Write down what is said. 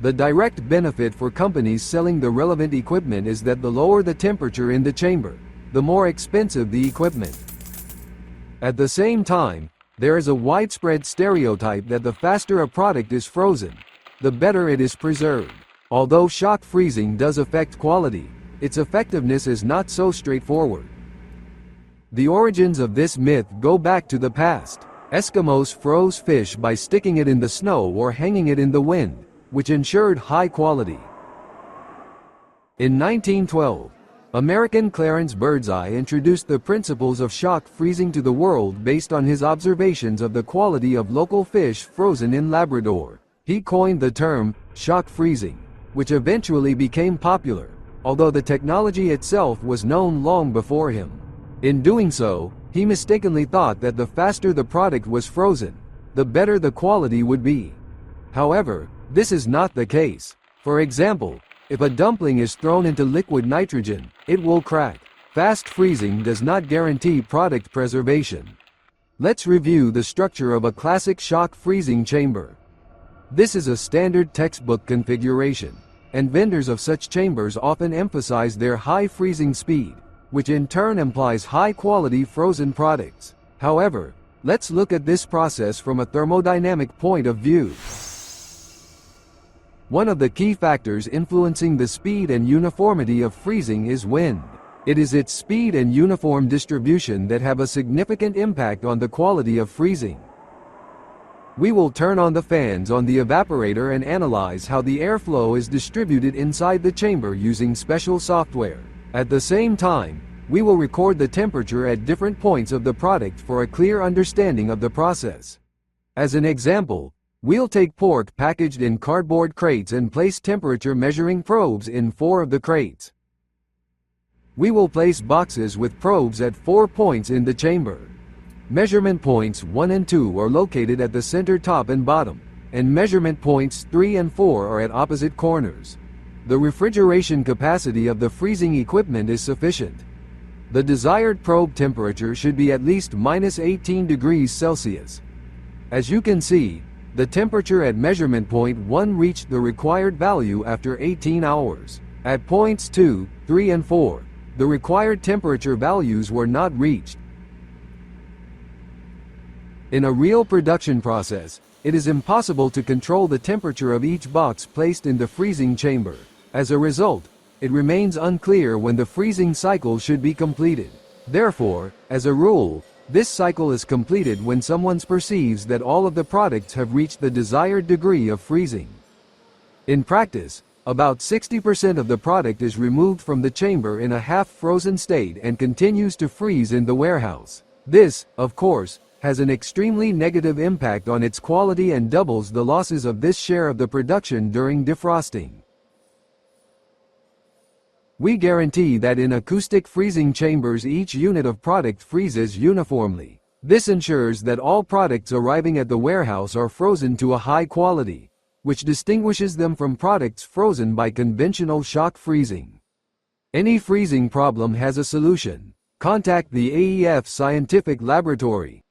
The direct benefit for companies selling the relevant equipment is that the lower the temperature in the chamber, the more expensive the equipment. At the same time, there is a widespread stereotype that the faster a product is frozen, the better it is preserved. Although shock freezing does affect quality, its effectiveness is not so straightforward. The origins of this myth go back to the past. Eskimos froze fish by sticking it in the snow or hanging it in the wind, which ensured high quality. In 1912, American Clarence Birdseye introduced the principles of shock freezing to the world based on his observations of the quality of local fish frozen in Labrador. He coined the term shock freezing, which eventually became popular, although the technology itself was known long before him. In doing so, he mistakenly thought that the faster the product was frozen, the better the quality would be. However, this is not the case. For example, if a dumpling is thrown into liquid nitrogen, it will crack. Fast freezing does not guarantee product preservation. Let's review the structure of a classic shock freezing chamber. This is a standard textbook configuration, and vendors of such chambers often emphasize their high freezing speed, which in turn implies high-quality frozen products. However, let's look at this process from a thermodynamic point of view. One of the key factors influencing the speed and uniformity of freezing is wind. It is its speed and uniform distribution that have a significant impact on the quality of freezing. We will turn on the fans on the evaporator and analyze how the airflow is distributed inside the chamber using special software. At the same time, we will record the temperature at different points of the product for a clear understanding of the process. As an example, we'll take pork packaged in cardboard crates and place temperature measuring probes in 4 of the crates. We will place boxes with probes at 4 points in the chamber. Measurement points 1 and 2 are located at the center top and bottom, and measurement points 3 and 4 are at opposite corners. The refrigeration capacity of the freezing equipment is sufficient. The desired probe temperature should be at least -18 degrees Celsius. As you can see, the temperature at measurement point 1 reached the required value after 18 hours. At points 2, 3 and 4, the required temperature values were not reached. In a real production process, it is impossible to control the temperature of each box placed in the freezing chamber. As a result, it remains unclear when the freezing cycle should be completed. Therefore, as a rule, this cycle is completed when someone perceives that all of the products have reached the desired degree of freezing. In practice, about 60% of the product is removed from the chamber in a half-frozen state and continues to freeze in the warehouse. This, of course, has an extremely negative impact on its quality and doubles the losses of this share of the production during defrosting. We guarantee that in acoustic freezing chambers each unit of product freezes uniformly. This ensures that all products arriving at the warehouse are frozen to a high quality, which distinguishes them from products frozen by conventional shock freezing. Any freezing problem has a solution. Contact the AEF Scientific Laboratory.